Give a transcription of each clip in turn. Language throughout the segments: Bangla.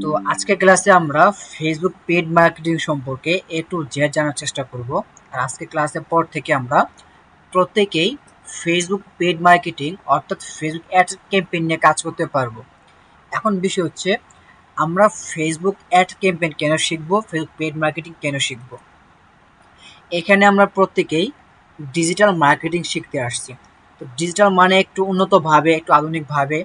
তো আজকের ক্লাসে আমরা ফেসবুক পেড মার্কেটিং সম্পর্কে এ টু জেড জানার চেষ্টা করব। আর আজকে ক্লাসের পর থেকে আমরা প্রত্যেকেই ফেসবুক পেড মার্কেটিং অর্থাৎ ফেসবুক অ্যাড ক্যাম্পেইন নিয়ে কাজ করতে পারবো। এখন বিষয় হচ্ছে আমরা ফেসবুক অ্যাড ক্যাম্পেইন কেন শিখব, ফেসবুক পেড মার্কেটিং কেন শিখব। এখানে আমরা প্রত্যেকেই ডিজিটাল মার্কেটিং শিখতে আসছি। তো ডিজিটাল মানে একটু উন্নতভাবে, একটু আধুনিকভাবে,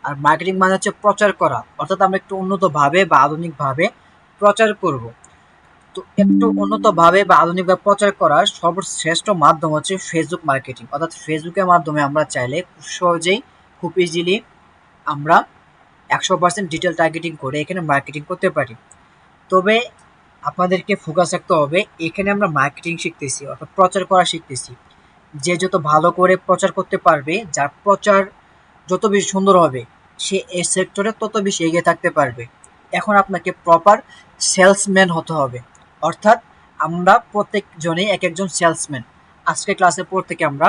আর মার্কেটিং মানে হচ্ছে প্রচার করা, অর্থাৎ আমরা একটু উন্নতভাবে বা আধুনিকভাবে প্রচার করব। তো একটু উন্নতভাবে বা আধুনিকভাবে প্রচার করার সর্বশ্রেষ্ঠ মাধ্যম হচ্ছে ফেসবুক মার্কেটিং, অর্থাৎ ফেসবুকের মাধ্যমে আমরা চাইলে খুব সহজেই, খুব ইজিলি আমরা 100% ডিটেল টার্গেটিং করে এখানে মার্কেটিং করতে পারি। তবে আপনাদেরকে ফোকাস রাখতে হবে, এখানে আমরা মার্কেটিং শিখতেছি অর্থাৎ প্রচার করা শিখতেছি। যে যত ভালো করে প্রচার করতে পারবে, যার প্রচার যত বেশি সুন্দর হবে, সে এই সেক্টরে তত বেশি এগিয়ে থাকতে পারবে। এখন আপনাকে প্রপার সেলসম্যান হতে হবে, অর্থাৎ আমরা প্রত্যেকজনেই এক একজন সেলসম্যান। আজকে ক্লাসের পর থেকে আমরা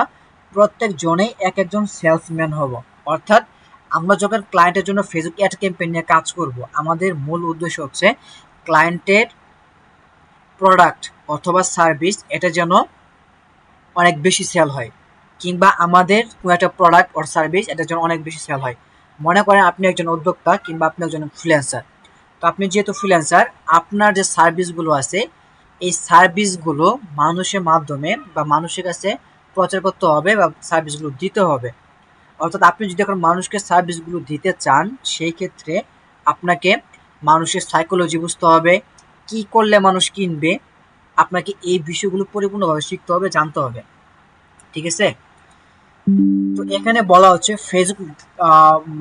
প্রত্যেকজনেই এক একজন সেলসম্যান হব। অর্থাৎ আমরা যখন ক্লায়েন্টের জন্য ফেসবুক অ্যাড ক্যাম্পেইন নিয়ে কাজ করব, আমাদের মূল উদ্দেশ্য হচ্ছে ক্লায়েন্টের প্রোডাক্ট অথবা সার্ভিস এটা যেন অনেক বেশি সেল হয়, কিংবা আমাদের কোনো একটা প্রোডাক্ট অর সার্ভিস এটার জন্য অনেক বেশি সেল হয়। মনে করেন আপনি একজন উদ্যোক্তা কিংবা আপনি একজন ফ্রিল্যান্সার। তো আপনি যেহেতু ফ্রিল্যান্সার, আপনার যে সার্ভিসগুলো আছে এই সার্ভিসগুলো মানুষের মাধ্যমে বা মানুষের কাছে প্রচার করতে হবে বা সার্ভিসগুলো দিতে হবে। অর্থাৎ আপনি যদি এখন মানুষকে সার্ভিসগুলো দিতে চান, সেই ক্ষেত্রে আপনাকে মানুষের সাইকোলজি বুঝতে হবে, কি করলে মানুষ কিনবে। আপনাকে এই বিষয়গুলো পরিপূর্ণভাবে শিখতে হবে, জানতে হবে। ঠিক আছে? তো এখানে বলা হচ্ছে Facebook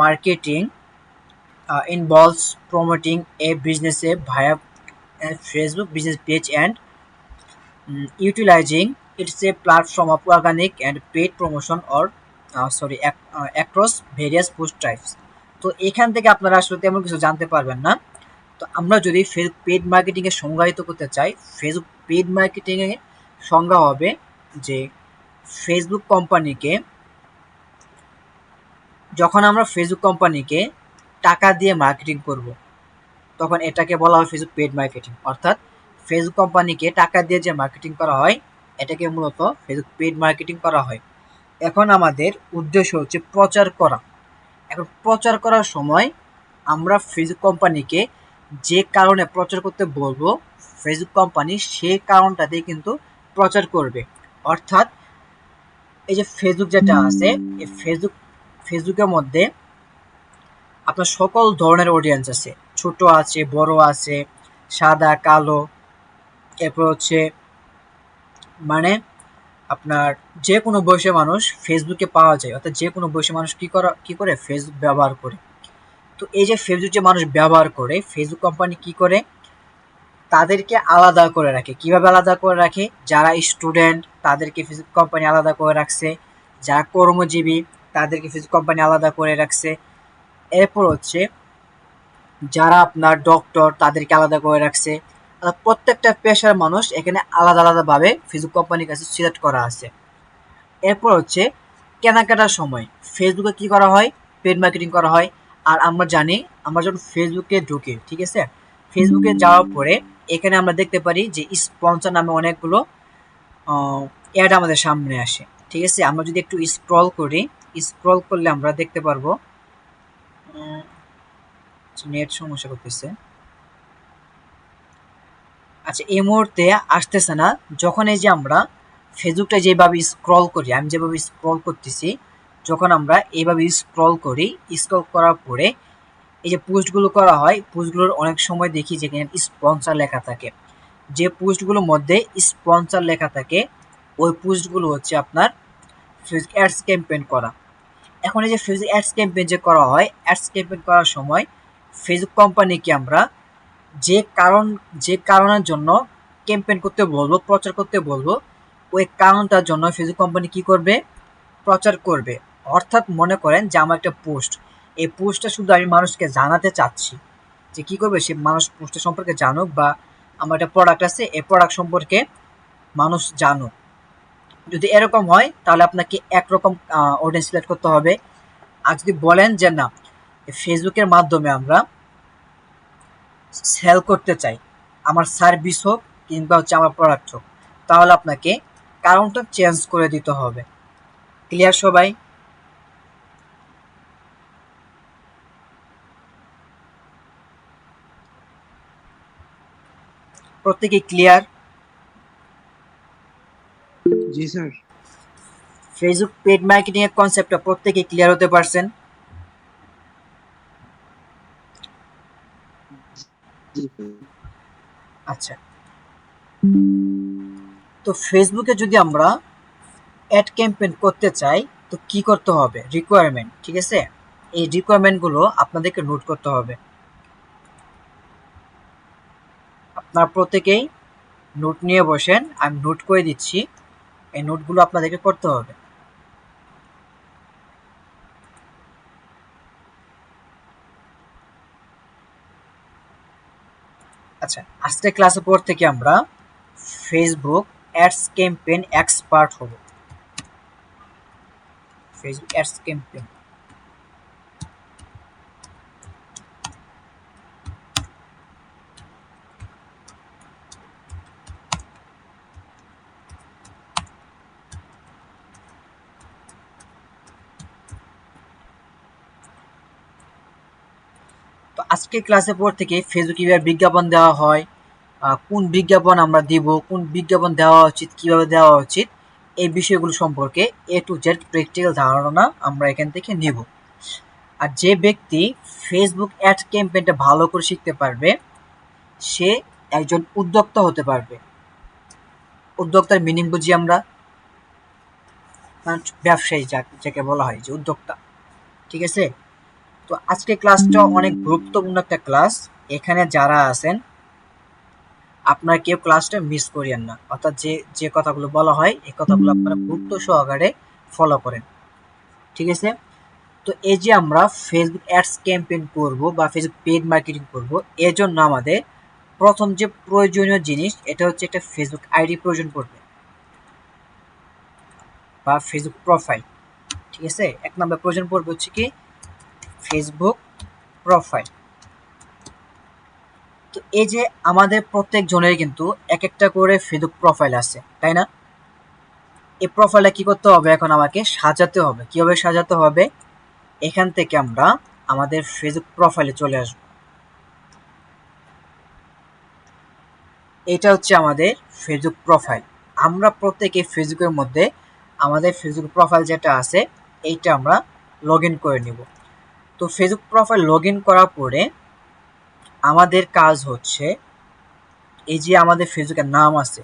marketing involves promoting a business via a Facebook business page and utilizing it's a platform of organic and paid promotion or across various post types. তো এখান থেকে আপনারা আসলে তেমন কিছু জানতে পারবেন না। তো আমরা যদি ফেসবুক পেড মার্কেটিং এর সংজ্ঞায়িত করতে চাই, ফেসবুক পেড মার্কেটিং এর সংজ্ঞা হবে যে ফেসবুক কোম্পানিকে, যখন আমরা ফেসবুক কোম্পানিকে টাকা দিয়ে মার্কেটিং করব, তখন এটাকে বলা হয় ফেসবুক পেড মার্কেটিং। অর্থাৎ ফেসবুক কোম্পানিকে টাকা দিয়ে যে মার্কেটিং করা হয় এটাকে মূলত ফেসবুক পেড মার্কেটিং করা হয়। এখন আমাদের উদ্দেশ্য হচ্ছে প্রচার করা। এখন প্রচার করার সময় আমরা ফেসবুক কোম্পানিকে যে কারণে প্রচার করতে বলবো, ফেসবুক কোম্পানি সেই কারণটাতেই কিন্তু প্রচার করবে। অর্থাৎ এই যে ফেসবুক যেটা আছে, এই ফেসবুকের মধ্যে আপনার সকল ধরনের অডিয়েন্স আছে, ছোট আছে, বড় আছে, সাদা কালো, এরপর হচ্ছে মানে আপনার যে কোনো বয়সের মানুষ ফেসবুকে পাওয়া যায়। অর্থাৎ যে কোনো বয়সের মানুষ কি করে ফেসবুক ব্যবহার করে। তো এই যে ফেসবুক যে মানুষ ব্যবহার করে, ফেসবুক কোম্পানি কি করে, তাদেরকে আলাদা করে রাখে। কিভাবে আলাদা করে রাখে? যারা স্টুডেন্ট তাদেরকে ফেসবুক কোম্পানি আলাদা করে রাখছে, যারা কর্মজীবী তাদেরকে ফেসবুক কোম্পানি আলাদা করে রাখছে, এরপর হচ্ছে যারা আপনার ডক্টর তাদেরকে আলাদা করে রাখছে। প্রত্যেকটা পেশার মানুষ এখানে আলাদা আলাদাভাবে ফেসবুক কোম্পানির কাছে সিলেক্ট করা আছে। এরপর হচ্ছে কেনাকাটার সময় ফেসবুকে কি করা হয়, পেড মার্কেটিং করা হয়। আর আমরা জানি, আমরা যখন ফেসবুকে ঢুকি, ঠিক আছে, ফেসবুকে যাওয়ার পরে এখানে আমরা দেখতে পারি যে স্পন্সর নামে অনেকগুলো অ্যাড আমাদের সামনে আসে। ঠিক আছে, আমরা যদি একটু স্ক্রল করি, স্ক্রল করলে আমরা দেখতে পারবো, নেট সমস্যা করতেছে। আচ্ছা, এই মুহূর্তে আসতেছে না। যখন এই যে আমরা ফেসবুকটা যেভাবে স্ক্রল করি, আমি যেভাবে স্ক্রল করতেছি, যখন আমরা এইভাবে স্ক্রল করি, স্ক্রল করার পরে এই যে পোস্টগুলো করা হয়, পোস্টগুলোর অনেক সময় দেখি যেখানে স্পন্সর লেখা থাকে। যে পোস্টগুলোর মধ্যে স্পন্সর লেখা থাকে ওই পোস্টগুলো হচ্ছে আপনার ফেসবুক অ্যাডস ক্যাম্পেইন করা। এখন এই যে ফেসবুক অ্যাডস ক্যাম্পেইন যে করা হয়, অ্যাডস ক্যাম্পেইন করার সময় ফেসবুক কোম্পানিকে আমরা যে কারণ যে কারণের জন্য ক্যাম্পেইন করতে বলবো, প্রচার করতে বলবো, ওই কারণটার জন্য ফেসবুক কোম্পানি কি করবে, প্রচার করবে। অর্থাৎ মনে করেন যে আমার একটা পোস্ট, এই পোস্টটা শুধু আমি মানুষকে জানাতে চাচ্ছি, যে কি করবে, সে মানুষ পোস্টের সম্পর্কে জানুক, বা আমার একটা প্রোডাক্ট আছে এই প্রোডাক্ট সম্পর্কে মানুষ জানুক। যদি এরকম হয় তাহলে আপনাকে একরকম অডিয়েন্স সিলেক্ট করতে হবে। আর যদি বলেন যে না, ফেসবুকের মাধ্যমে আমরা সেল করতে চাই, আমার সার্ভিস হোক কিংবা হচ্ছে আমার প্রোডাক্ট হোক, তাহলে আপনাকে কারণটা চেঞ্জ করে দিতে হবে। ক্লিয়ার সবাই? প্রত্যেকে ক্লিয়ার? জি স্যার। ফেসবুক পেড মার্কেটিং এর কনসেপ্টটা প্রত্যেকে ক্লিয়ার হতে পারছেন? আচ্ছা, তো ফেসবুকে যদি আমরা অ্যাড ক্যাম্পেইন করতে চাই তো কি করতে হবে, রিকোয়ারমেন্ট, ঠিক আছে? এই রিকোয়ারমেন্টগুলো আপনাদেরকে নোট করতে হবে। আপনারা প্রত্যেকেই নোট নিয়ে বসেন, আমি নোট করে দিচ্ছি, এই নোটগুলো আপনাদেরকে করতে হবে। আচ্ছা, আজকের ক্লাসের পর থেকে আমরা ফেসবুক অ্যাডস ক্যাম্পেইন এক্সপার্ট হব। ফেসবুক অ্যাডস ক্যাম্পেইন, তো আজকের ক্লাসের পর থেকে ফেসবুক কিভাবে বিজ্ঞাপন দেওয়া হয়, কোন বিজ্ঞাপন আমরা দিব, কোন বিজ্ঞাপন দেওয়া উচিত, কিভাবে দেওয়া উচিত, এই বিষয়গুলো সম্পর্কে এ টু জেড প্র্যাকটিক্যাল ধারণা আমরা এখান থেকে নিব। আর যে ব্যক্তি ফেসবুক অ্যাড ক্যাম্পেইনটা ভালো করে শিখতে পারবে সে একজন উদ্যোক্তা হতে পারবে। উদ্যোক্তার মিনিং বুঝি আমরা, ব্যবসায়ী যাকে বলা হয় যে উদ্যোক্তা, ঠিক আছে? তো আজকে ক্লাসটা অনেক গুরুত্বপূর্ণ একটা ক্লাস। এখানে যারা আছেন আপনারা কেউ ক্লাসটা মিস করিয়েন না, অর্থাৎ যে যে কথাগুলো বলা হয় এই কথাগুলো আপনারা গুরুত্ব সহকারে ফলো করেন, ঠিক আছে? তো এই যে আমরা ফেসবুক অ্যাডস ক্যাম্পেইন করব বা ফেসবুক পেইড মার্কেটিং করব, এর জন্য আমাদের প্রথম যে প্রয়োজনীয় জিনিস এটা হচ্ছে একটা ফেসবুক আইডি প্রয়োজন পড়বে বা ফেসবুক প্রোফাইল, ঠিক আছে? এক নম্বর প্রয়োজন পড়বে হচ্ছে কি ফেসবুক প্রোফাইল। তো এই যে আমাদের প্রত্যেক জনের কিন্তু এক একটা করে ফেসবুক প্রোফাইল আছে, তাই না? এই প্রোফাইলটা কি করতে হবে, এখন আমাকে সাজাতে হবে। কিভাবে সাজাতে হবে, এখান থেকে আমরা আমাদের ফেসবুক প্রোফাইলে চলে আসব। এটা হচ্ছে আমাদের ফেসবুক প্রোফাইল। আমরা প্রত্যেকে ফেসবুকের মধ্যে আমাদের ফেসবুক প্রোফাইল যেটা আছে এইটা আমরা লগ ইন করে নিব। তো ফেসবুক প্রোফাইল লগ ইন করার পরে আমাদের কাজ হচ্ছে এই যে আমাদের ফেসবুকের নাম আছে,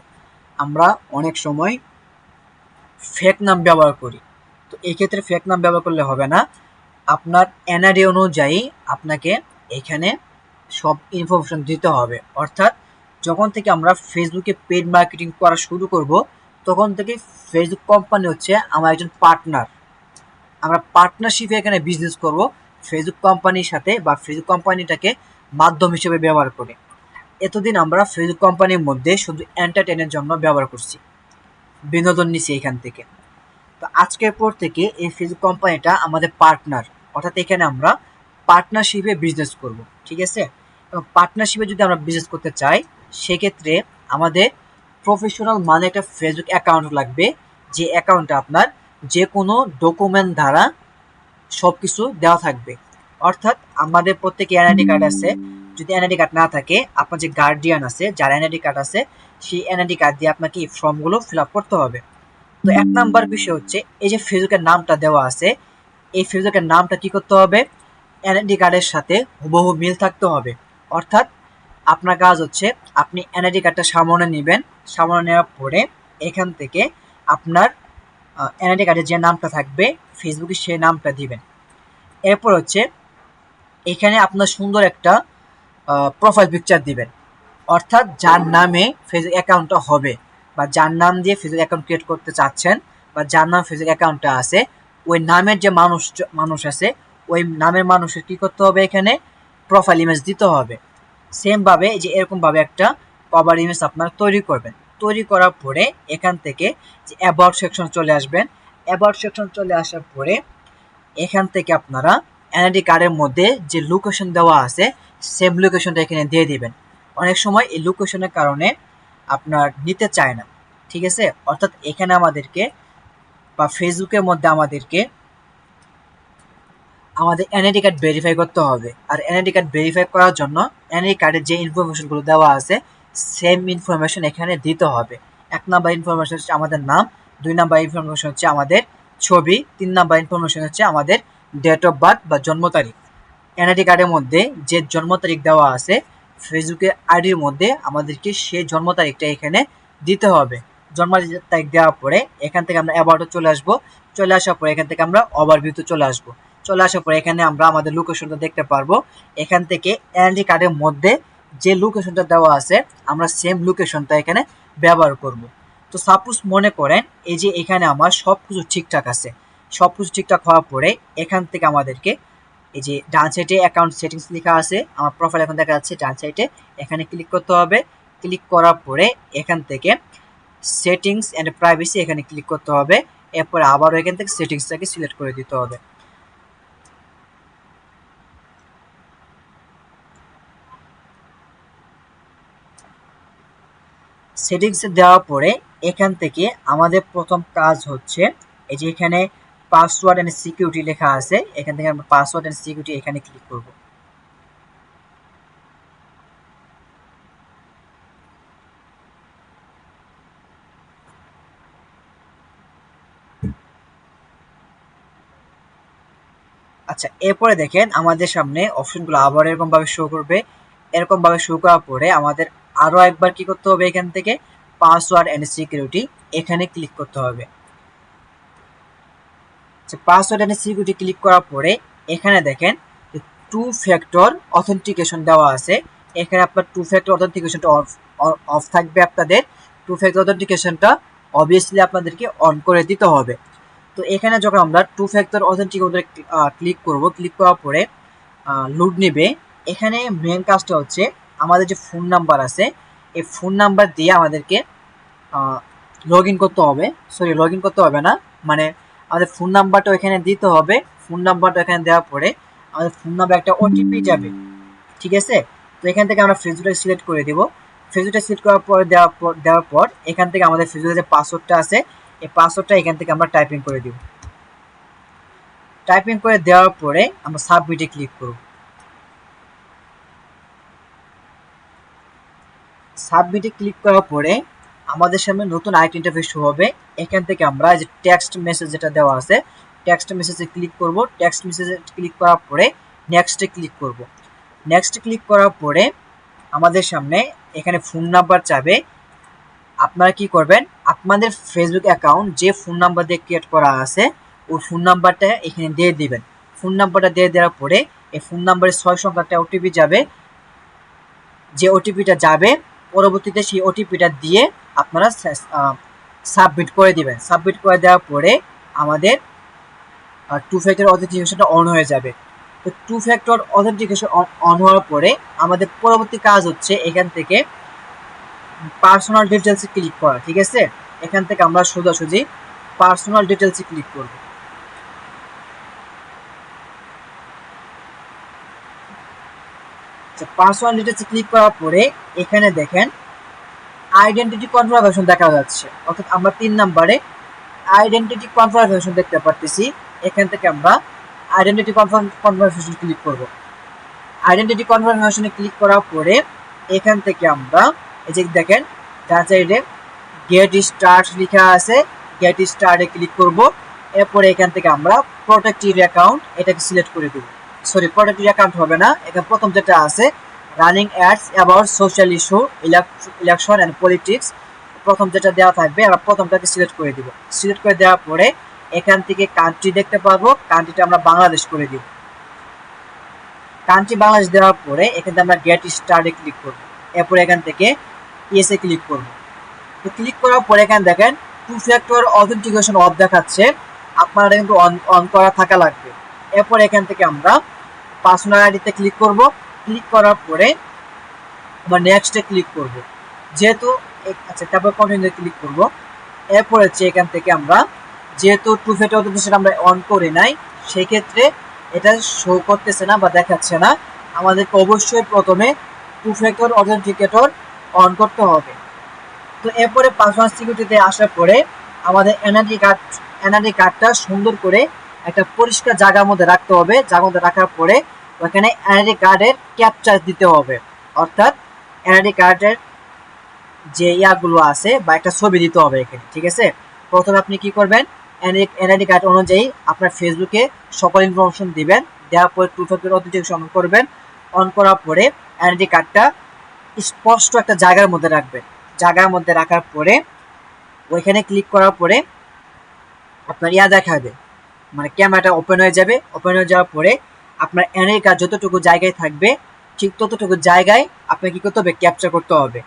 আমরা অনেক সময় ফেক নাম ব্যবহার করি। তো এই ক্ষেত্রে ফেক নাম ব্যবহার করলে হবে না, আপনার এনআইডি অনুযায়ী আপনাকে এখানে সব ইনফরমেশন দিতে হবে। অর্থাৎ যখন থেকে আমরা ফেসবুকে পেড মার্কেটিং করা শুরু করব তখন থেকে ফেসবুক কোম্পানি হচ্ছে আমার একজন পার্টনার। আমরা পার্টনারশিপে এখানে বিজনেস করব ফেসবুক কোম্পানির সাথে, বা ফেসবুক কোম্পানিটাকে মাধ্যম হিসেবে ব্যবহার করে। এতদিন আমরা ফেসবুক কোম্পানির মধ্যে শুধু এন্টারটেনের জন্য ব্যবহার করছি, বিনোদন নিছি এখান থেকে। তো আজকের পর থেকে এই ফেসবুক কোম্পানিটা আমাদের পার্টনার, অর্থাৎ এখানে আমরা পার্টনারশিপে বিজনেস করব, ঠিক আছে? এবং পার্টনারশিপে যদি আমরা বিজনেস করতে চাই সেক্ষেত্রে আমাদের প্রফেশনাল মানে একটা ফেসবুক অ্যাকাউন্ট লাগবে, যে অ্যাকাউন্টে আপনার যে কোনো ডকুমেন্ট দ্বারা সব কিছু দেওয়া থাকবে। অর্থাৎ আমাদের প্রত্যেকে এনআইডি কার্ড আছে, যদি এনআইডি কার্ড না থাকে আপনার যে গার্ডিয়ান আছে যার এনআইডি কার্ড আছে সেই এনআইডি কার্ড দিয়ে আপনাকে এই ফর্মগুলো ফিল আপ করতে হবে। তো এক নাম্বার বিষয় হচ্ছে এই যে ফেসবুকের নামটা দেওয়া আছে, এই ফেসবুকের নামটা কি করতে হবে, এনআইডি কার্ডের সাথে হুবহু মিল থাকতে হবে। অর্থাৎ আপনার কাজ হচ্ছে আপনি এনআইডি কার্ডটা সামনে নেবেন, সামনে নেওয়ার পরে এখান থেকে আপনার এনআইডি কার্ডে যে নামটা থাকবে ফেসবুকে সেই নামটা দিবেন। এরপর হচ্ছে এখানে আপনার সুন্দর একটা প্রোফাইল পিকচার দিবেন, অর্থাৎ যার নামে ফেসবুক অ্যাকাউন্টটা হবে বা যার নাম দিয়ে ফেসবুক অ্যাকাউন্ট ক্রিয়েট করতে চাচ্ছেন বা যার নাম ফেসবুক অ্যাকাউন্টটা আছে ওই নামের যে মানুষ আছে ওই নামের মানুষের কি করতে হবে, এখানে প্রোফাইল ইমেজ দিতে হবে। সেমভাবে যে এরকমভাবে একটা কভার ইমেজ আপনারা তৈরি করবেন। তৈরি করার পরে এখান থেকে যে অ্যাবাউট সেকশন চলে আসবেন, অ্যাবাউট সেকশন চলে আসার পরে এখান থেকে আপনারা এনআইডি কার্ডের মধ্যে যে লোকেশন দেওয়া আছে সেম লোকেশনটা এখানে দিয়ে দিবেন। অনেক সময় এই লোকেশনের কারণে আপনার নিতে চায় না, ঠিক আছে। অর্থাৎ এখানে আমাদেরকে বা ফেসবুকের মধ্যে আমাদেরকে আমাদের এনআইডি কার্ড ভেরিফাই করতে হবে। আর এনআইডি কার্ড ভেরিফাই করার জন্য এনআইডি কার্ডের যে ইনফরমেশনগুলো দেওয়া আছে সেম ইনফরমেশন এখানে দিতে হবে। 1 নাম্বার ইনফরমেশন হচ্ছে আমাদের নাম, 2 নাম্বার ইনফরমেশন হচ্ছে আমাদের ছবি, 3 নাম্বার ইনফরমেশন হচ্ছে আমাদের ডেট অফ বার্থ বা জন্ম তারিখ। এনআইডি কার্ডের মধ্যে যে জন্ম তারিখ দেওয়া আছে ফেসবুকের আইডির মধ্যে আমাদেরকে সেই জন্ম তারিখটা এখানে দিতে হবে। জন্ম তারিখ দেওয়ার পরে এখান থেকে আমরা অ্যাবাউটে চলে আসবো। চলে আসার পরে এখান থেকে আমরা ওভারভিউতে চলে আসবো। চলে আসার পরে এখানে আমরা আমাদের লোকেশনটা দেখতে পারবো। এখান থেকে এনআইডি কার্ডের মধ্যে যে লোকেশনটা দেওয়া আছে আমরা সেম লোকেশনটা এখানে ব্যবহার করব। তো সাপোজ মনে করেন এই যে এখানে আমার সব কিছু ঠিকঠাক আছে, সব কিছু ঠিকঠাক হওয়ার পরে এখান থেকে আমাদেরকে এই যে ডান সাইডে অ্যাকাউন্ট সেটিংস লেখা আছে, আমার প্রোফাইল এখন দেখা যাচ্ছে ডান সাইডে, এখানে ক্লিক করতে হবে। ক্লিক করার পরে এখান থেকে সেটিংস অ্যান্ড প্রাইভেসি এখানে ক্লিক করতে হবে। এরপরে আবারও এখান থেকে সেটিংসটাকে সিলেক্ট করে দিতে হবে। সেটিংস দেওয়ার পরে এখান থেকে আমাদের প্রথম কাজ হচ্ছে এই যে এখানে পাসওয়ার্ড এন্ড সিকিউরিটি লেখা আছে, এখান থেকে আমরা পাসওয়ার্ড এন্ড সিকিউরিটি এখানে ক্লিক করব। আচ্ছা, এরপরে দেখেন আমাদের সামনে অপশনগুলো আবার এরকম ভাবে শো করবে। এরকম ভাবে শো করার পরে আমাদের আরো একবার কি করতে হবে, এখান থেকে পাসওয়ার্ড এন্ড সিকিউরিটি এখানে ক্লিক করতে হবে। পাসওয়ার্ড এন্ড সিকিউরিটি ক্লিক করার পরে এখানে দেখেন 2 ফ্যাক্টর অথেন্টিকেশন দেওয়া আছে। এখানে আপনার 2 ফ্যাক্টর অথেন্টিকেশনটা অফ থাকবে। আপনাদের 2 ফ্যাক্টর অথেন্টিকেশনটা অবভিয়াসলি আপনাদেরকে অন করে দিতে হবে। তো এখানে যখন আমরা 2 ফ্যাক্টর অথেন্টিকেশনে ক্লিক করব, ক্লিক করার পরে লোড নেবে। এখানে মেন কাজটা হচ্ছে আমাদের যে ফোন নাম্বার আছে এই ফোন নাম্বার দিয়ে আমাদেরকে লগ ইন করতে হবে। সরি, লগ ইন করতে হবে না, মানে আমাদের ফোন নাম্বারটা এখানে দিতে হবে। ফোন নাম্বারটা এখানে দেওয়ার পরে আমাদের ফোন নাম্বার একটা ওটিপি যাবে, ঠিক আছে। তো এখান থেকে আমরা ফেসবুকটা সিলেক্ট করে দেব। ফেসবুকটা সিলেক্ট করার পর দেওয়ার পর এখান থেকে আমাদের ফেসবুকের যে পাসওয়ার্ডটা আছে এই পাসওয়ার্ডটা এখান থেকে আমরা টাইপিং করে দিব। টাইপিং করে দেওয়ার পরে আমরা সাবমিটে ক্লিক করব। সাবমিটে ক্লিক করার পরে আমাদের সামনে নতুন আরেকটি ইন্টারফেস শো হবে। এখান থেকে আমরা যে টেক্সট মেসেজ যেটা দেওয়া আছে টেক্সট মেসেজে ক্লিক করব। টেক্সট মেসেজে ক্লিক করার পরে নেক্সটে ক্লিক করব। নেক্সটে ক্লিক করার পরে আমাদের সামনে এখানে ফোন নাম্বার চাবে। আপনারা কি করবেন, আপনাদের ফেসবুক অ্যাকাউন্ট যে ফোন নাম্বার দিয়ে ক্রিয়েট করা আছে ওই ফোন নাম্বারটা এখানে দিয়ে দিবেন। ফোন নাম্বারটা দিয়ে দেওয়ার পরে এই ফোন নাম্বারে 6 সংখ্যার একটা ওটিপি যাবে। যে ওটিপিটা যাবে পরবর্তীতে সেই ওটিপিটা দিয়ে আপনারা সাবমিট করে দিবেন। সাবমিট করে দেওয়ার পরে আমাদের 2 ফ্যাক্টর অথেন্টিকেশনটা অন হয়ে যাবে। তো 2 ফ্যাক্টর অথেন্টিকেশন অন হওয়ার পরে আমাদের পরবর্তী কাজ হচ্ছে এখান থেকে পার্সোনাল ডিটেলসে ক্লিক করা, ঠিক আছে। এখান থেকে আমরা সোজাসুজি পার্সোনাল ডিটেলসে ক্লিক করব। পার্সোনাল ডিটেলসে ক্লিক করার পরে এখানে দেখেন আইডেন্টিটি কনফার্মেশন দেখা যাচ্ছে, অর্থাৎ আমরা 3 নম্বরে আইডেন্টিটি কনফার্মেশন দেখতে পারতেছি। এখান থেকে আমরা আইডেন্টিটি কনফার্মেশন ক্লিক করব। আইডেন্টিটি কনফার্মেশনে ক্লিক করার পরে এখান থেকে আমরা এই যে দেখেন ডান সাইডে গেট স্টার্ট লেখা আছে, গেট স্টার্টে ক্লিক করব। এরপরে এখান থেকে আমরা প্রোটেক্ট ইউর অ্যাকাউন্ট এটাকে সিলেক্ট করে দেব। সরি, প্রোটেক্ট ইউর অ্যাকাউন্ট হবে না, এখানে প্রথম যেটা আছে running ads about social issue election and politics, প্রথম যেটা দেওয়া থাকবে আমরা প্রথমটাকে সিলেক্ট করে দিব। সিলেক্ট করে দেওয়ার পরে এখান থেকে কান্ট্রি দেখতে পারবো, কান্ট্রিটা আমরা বাংলাদেশ করে দিব। কান্ট্রি বাংলাদেশ দেওয়ার পরে এখান থেকে আমরা গেট স্টার্টে ক্লিক করব। এরপরে এখান থেকে ইয়েসে ক্লিক করব। তো ক্লিক করার পরে এখানে দেখেন 2 ফ্যাক্টর অথেন্টিকেশন অফ দেখাচ্ছে, আপনারা কিন্তু অন করা থাকা লাগবে। এরপর এখান থেকে আমরা পার্সোনাল আইডিতে ক্লিক করব। ক্লিক করার পরে আমরা নেক্সটে ক্লিক করব, যেহেতু আচ্ছা তারপর কন্টিনিউতে ক্লিক করব। এরপর হচ্ছে এখান থেকে আমরা যেহেতু 2 ফ্যাক্টর অথেন্টিকেশন আমরা অন করে নাই সেই ক্ষেত্রে এটা শো করতেছে না বা দেখাচ্ছে না, আমাদেরকে অবশ্যই প্রথমে টু ফ্যাক্টর অথেন্টিকেটর অন করতে হবে। তো এরপরে পাসওয়ার্ড সিকিউরিটিতে আসার পরে আমাদের এনআইডি কার্ডটা সুন্দর করে একটা পরিষ্কার জায়গার মধ্যে রাখতে হবে। জায়গার মধ্যে রাখার পরে ওখানে এনআইডি কার্ডের ক্যাপচার দিতে হবে, অর্থাৎ এনআইডি কার্ডের যে ইয়াগুলো আছে বা একটা ছবি দিতে হবে এখানে, ঠিক আছে। প্রথমে আপনি কি করবেন, এনআইডি কার্ড অনুযায়ী আপনার ফেসবুকে সকল ইনফরমেশন দিবেন, দেওয়ার পরে টু ফ্যাক্টর অথেন্টিকেশন অন করবেন। অন করার পরে এনআইডি কার্ডটা স্পষ্ট একটা জায়গার মধ্যে রাখবেন। জায়গার মধ্যে রাখার পরে ওইখানে ক্লিক করার পরে আপনার ইয়া দেখাবে, মানে ক্যামেরাটা ওপেন হয়ে যাবে। ওপেন হয়ে যাওয়ার পরে আপনার এনআইডি কার্ড যতটুকু জায়গায় থাকবে ঠিক ততটুকু জায়গায় আপনাকে কি করতে হবে, ক্যাপচার করতে হবে।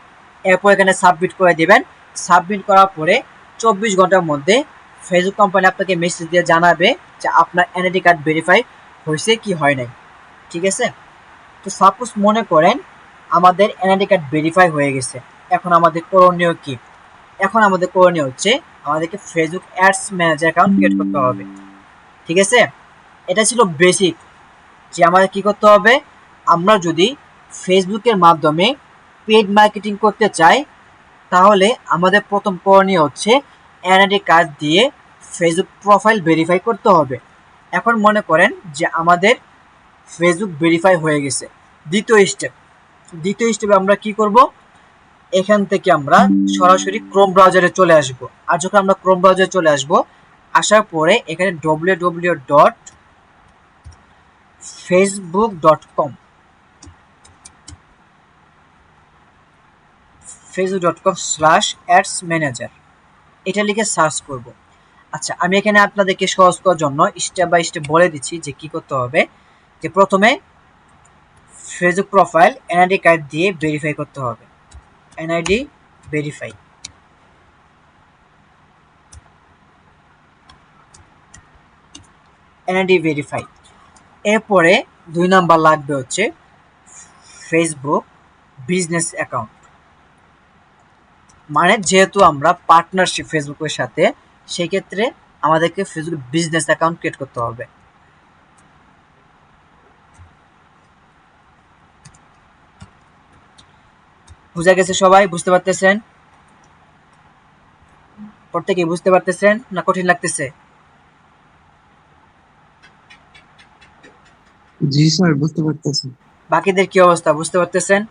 এরপর এখানে সাবমিট করে দিবেন। সাবমিট করার পরে 24 ঘন্টার মধ্যে ফেসবুক কোম্পানি আপনাকে মেসেজ দিয়ে জানাবে যে আপনার এনআইডি কার্ড ভেরিফাই হয়েছে কি হয় নাই, ঠিক আছে। তো সাপোজ মনে করেন আমাদের এনআইডি কার্ড ভেরিফাই হয়ে গেছে, এখন আমাদের করণীয় কি? এখন আমাদের করণীয় হচ্ছে আমাদেরকে Facebook ads manager account create করতে হবে, ঠিক আছে। এটা ছিল বেসিক, যে আমাদের কি করতে হবে, আমরা যদি ফেসবুকের মাধ্যমে পেইড মার্কেটিং করতে চাই তাহলে আমাদের প্রথম করণীয় হচ্ছে এনআইডি কার্ড দিয়ে ফেসবুক প্রোফাইল ভেরিফাই করতে হবে। এখন মনে করেন যে আমাদের ফেসবুক ভেরিফাই হয়ে গেছে। দ্বিতীয় স্টেপে আমরা কি করব, এখান থেকে আমরা সরাসরি ক্রোম ব্রাউজারে চলে আসব। আর যখন আমরা ক্রোম ব্রাউজারে চলে আসব, আসার পরে এখানে www.facebook.com facebook.com/ads-manager এটা লিখে সার্চ করব। আচ্ছা, আমি এখানে আপনাদেরকে সহজ করার জন্য স্টেপ বাই স্টেপ বলে দিচ্ছি যে কি করতে হবে। যে প্রথমে ফেসবুক প্রোফাইল এনআইডি কার্ড দিয়ে ভেরিফাই করতে হবে। NID verify, NID verify. এরপরে 2 নাম্বার লাগবে হচ্ছে ফেসবুক বিজনেস অ্যাকাউন্ট। মানে যেহেতু আমরা পার্টনারশিপ ফেসবুকের সাথে, সেই ক্ষেত্রে আমাদেরকে ফেসবুক বিজনেস অ্যাকাউন্ট ক্রিয়েট করতে হবে। বুঝা গেছে? সবাই বুঝতে পারতেছেন? প্রত্যেকেই বুঝতে পারতেছেন না কঠিন লাগতেছে? জি স্যার, বুঝতে পারতেছি। বাকিদের কি অবস্থা, বুঝতে পারতেছেন?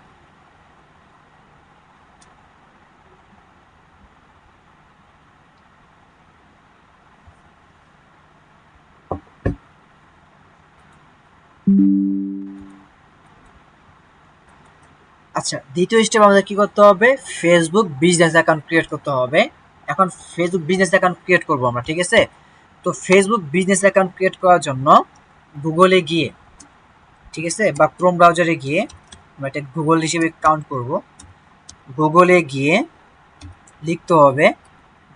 আচ্ছা, দ্বিতীয় স্টেপ আমাদের কি করতে হবে, ফেসবুক বিজনেস অ্যাকাউন্ট ক্রিয়েট করতে হবে। এখন ফেসবুক বিজনেস অ্যাকাউন্ট ক্রিয়েট করব আমরা, ঠিক আছে। তো ফেসবুক বিজনেস অ্যাকাউন্ট ক্রিয়েট করার জন্য গুগলে গিয়ে, ঠিক আছে, বা ক্রোম ব্রাউজারে গিয়ে, আমরা এটা গুগল হিসেবে কাউন্ট করব। গুগলে গিয়ে লিখতে হবে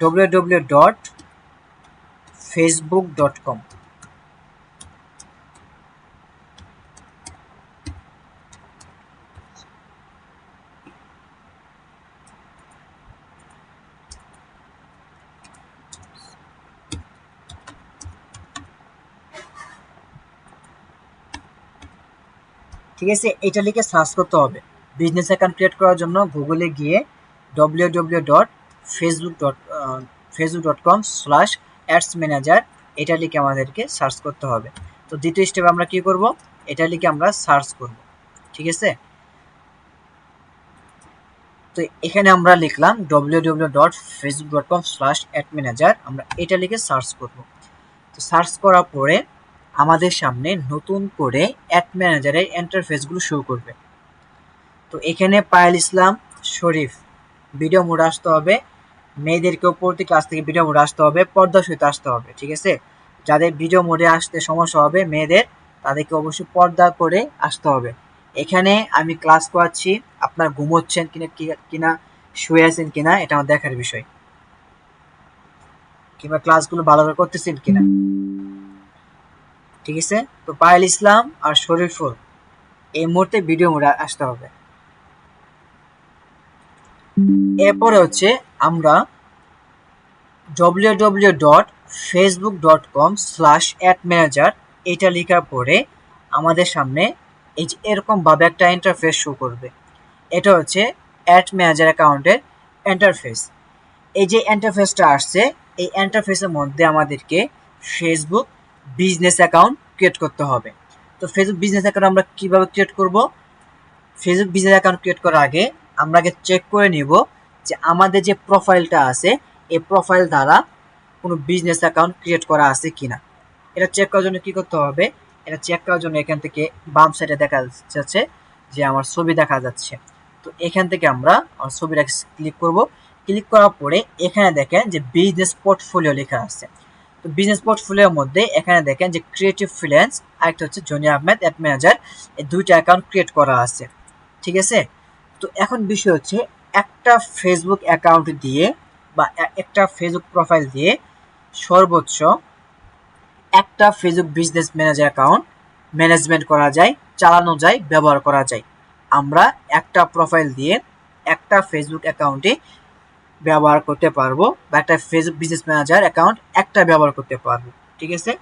www.facebook.com। ঠিক আছে, এটা লিখে সার্চ করতে হবে। বিজনেস অ্যাকাউন্ট ক্রিয়েট করার জন্য গুগলে গিয়ে www.facebook.com/ads-manager এটা লিখে আমাদেরকে সার্চ করতে হবে। তো দ্বিতীয় স্টেপে আমরা কি করব, এটা লিখে আমরা সার্চ করব, ঠিক আছে। তো এখানে আমরা লিখলাম www.facebook.com/ads-manager, আমরা এটা লিখে সার্চ করব। তো সার্চ করার পরে আমাদের সামনে নতুন করে অ্যাড ম্যানেজারের ইন্টারফেসগুলো শো করবে। তো এখানে পায়েল ইসলাম শরীফ ভিডিও মোড আসতে হবে, মেয়েদেরকেও প্রতি ক্লাস থেকে ভিডিও মোডে আসতে হবে, পর্দার সহিত আসতে হবে, ঠিক আছে। যাদের ভিডিও মোডে আসতে সমস্যা হবে মেয়েদের, তাদেরকে অবশ্যই পর্দা করে আসতে হবে। এখানে আমি ক্লাস করাচ্ছি, আপনার ঘুমোচ্ছেন কিনা শুয়ে আছেন কিনা এটা আমার দেখার বিষয়, কিংবা ক্লাসগুলো ভালোভাবে করতেছেন কিনা, ঠিক আছে। তো পায়েল ইসলাম আর শরীফুল এই মুহূর্তে ভিডিও মোডে আসতে হবে। এরপরে হচ্ছে আমরা www.facebook.com/ad-manager এটা লেখার পরে আমাদের সামনে এই যে এরকমভাবে একটা ইন্টারফেস শো করবে। এটা হচ্ছে অ্যাড ম্যানেজার অ্যাকাউন্টের ইন্টারফেস। এই যে ইন্টারফেসটা আসছে, এই ইন্টারফেসের মধ্যে আমাদেরকে ফেসবুক বিজনেস অ্যাকাউন্ট ক্রিয়েট করতে হবে। তো ফেসবুক বিজনেস অ্যাকাউন্ট আমরা কিভাবে ক্রিয়েট করব? ফেসবুক বিজনেস অ্যাকাউন্ট ক্রিয়েট করার আগে আমরা আগে চেক করে নিব যে আমাদের যে প্রোফাইলটা আছে এই প্রোফাইল দ্বারা কোনো বিজনেস অ্যাকাউন্ট ক্রিয়েট করা আছে কিনা। এটা চেক করার জন্য কি করতে হবে? এটা চেক করার জন্য এখান থেকে বাম সাইডে দেখা যাচ্ছে যে আমার ছবি দেখা যাচ্ছে। তো এখান থেকে আমরা আমার ছবিটা ক্লিক করব। ক্লিক করার পরে এখানে দেখেন যে বিজনেস পোর্টফোলিও লেখা আছে। তো বিজনেস পোর্টফোলিওর মধ্যে এখানে দেখেন যে ক্রিয়েটিভ ফ্রিল্যান্স আরেকটা হচ্ছে জনি আহমেদ অ্যাড ম্যানেজার, এই দুইটা অ্যাকাউন্ট ক্রিয়েট করা আছে। ঠিক আছে? তো এখন বিষয় হচ্ছে একটা ফেসবুক অ্যাকাউন্ট দিয়ে বা একটা ফেসবুক প্রোফাইল দিয়ে সর্বোচ্চ একটা Facebook business manager account management করা যায়, চালানো যায়, ব্যবহার করা যায়। আমরা একটা প্রোফাইল দিয়ে একটা ফেসবুক অ্যাকাউন্টে ব্যবহার করতে পারবো বা একটা ফেসবুক বিজনেস ম্যানেজার অ্যাকাউন্ট একটা ব্যবহার করতে পারবো। ঠিক আছে?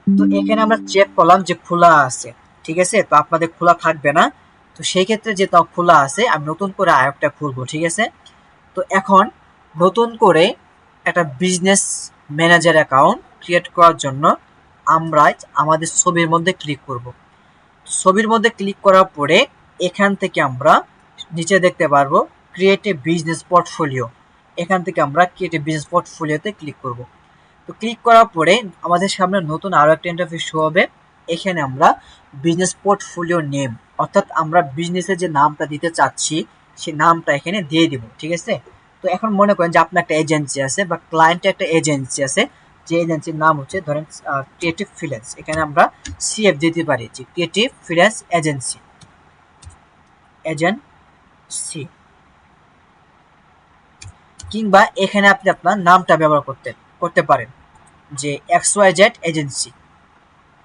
তো এখানে আমরা চেক করলাম যে খোলা আছে। ঠিক আছে? তো আপনাদের খোলা থাকবে না। তো সেই ক্ষেত্রে যে তাও খোলা আছে, আমি নতুন করে আরেকটা খুলবো। ঠিক আছে? তো এখন নতুন করে একটা বিজনেস ম্যানেজার অ্যাকাউন্ট ক্রিয়েট করার জন্য আমরা আমাদের ছবির মধ্যে ক্লিক করব। ছবির মধ্যে ক্লিক করার পরে এখান থেকে আমরা নিচে দেখতে পারবো ক্রিয়েট এ বিজনেস পোর্টফোলিও। এখান থেকে আমরা ক্রিয়েট এ বিজনেস পোর্টফোলিওতে ক্লিক করব। তো ক্লিক করার পরে আমাদের সামনে নতুন আরও একটা ইন্টারফেস শো হবে। এখানে আমরা বিজনেস পোর্টফোলিও নেম, অর্থাৎ আমরা বিজনেসের যে নামটা দিতে চাচ্ছি সেই নামটা এখানে দিয়ে দিব। ঠিক আছে? তো এখন মনে করেন যে আপনার একটা এজেন্সি আছে বা ক্লায়েন্টের একটা এজেন্সি আছে, যে এজেন্সির নাম হচ্ছে ধরেন ক্রিয়েটিভ ফ্রিল্যান্স। এখানে আমরা সিএফ দিতে পারি যে ক্রিয়েটিভ ফ্রিল্যান্স এজেন্সি, এজেন্সি। কিংবা এখানে আপনি আপনার নামটা ব্যবহার করতে পারেন যে XYZ এজেন্সি।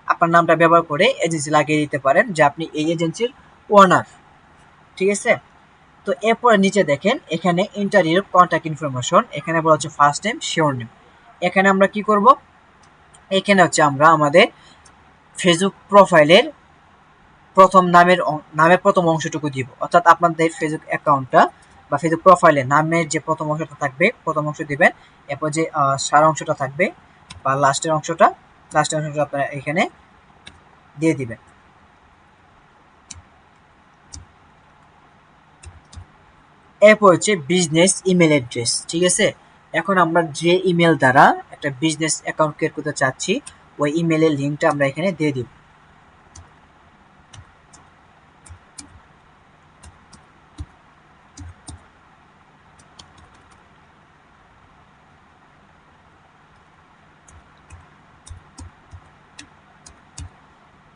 আপনার নামটা ব্যবহার করে এজেন্সি লাগিয়ে দিতে পারেন যে আপনি এই এজেন্সির ওনার। ঠিক আছে? তো এরপরে নিচে দেখেন এখানে ইন্টারভিউ কন্ট্যাক্ট ইনফরমেশন, এখানে বলা হচ্ছে ফার্স্ট নেম শিওর নেম। এখানে আমরা কি করব? এখানে হচ্ছে আমরা আমাদের ফেসবুক প্রোফাইলের নামের প্রথম অংশটুকু দিব, অর্থাৎ আপনাদের ফেসবুক অ্যাকাউন্টটা বা ফেসবুক প্রোফাইলের নামের যে প্রথম অংশটা থাকবে প্রথম অংশ দিবেন। এরপর যে সার অংশটা থাকবে বা লাস্টের অংশটা আপনারা এখানে দিয়ে দিবেন। এরপর হচ্ছে বিজনেস ইমেল অ্যাড্রেস। ঠিক আছে? এখন আমরা যে ইমেল দ্বারা একটা বিজনেস অ্যাকাউন্ট ক্রিয়েট করতে চাচ্ছি ওই ইমেলের লিঙ্কটা আমরা এখানে দিয়ে দিব।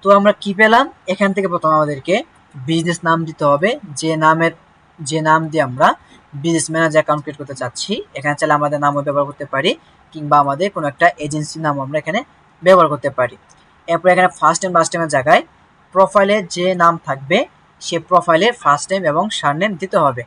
তো আমরা কি পেলাম? এখান থেকে প্রথম আমাদেরকে বিজনেস নাম দিতে হবে, যে নাম দিয়ে আমরা বিজনেস ম্যানেজার অ্যাকাউন্ট ক্রিয়েট করতে চাচ্ছি। এখানে চাইলে আমাদের নামও ব্যবহার করতে পারি কিংবা আমাদের কোনো একটা এজেন্সির নাম আমরা এখানে ব্যবহার করতে পারি। এরপর এখানে ফার্স্ট নেম লাস্ট নেমের জায়গায় প্রোফাইলে যে নাম থাকবে সে প্রোফাইলের ফার্স্ট নেম এবং সার নেম দিতে হবে।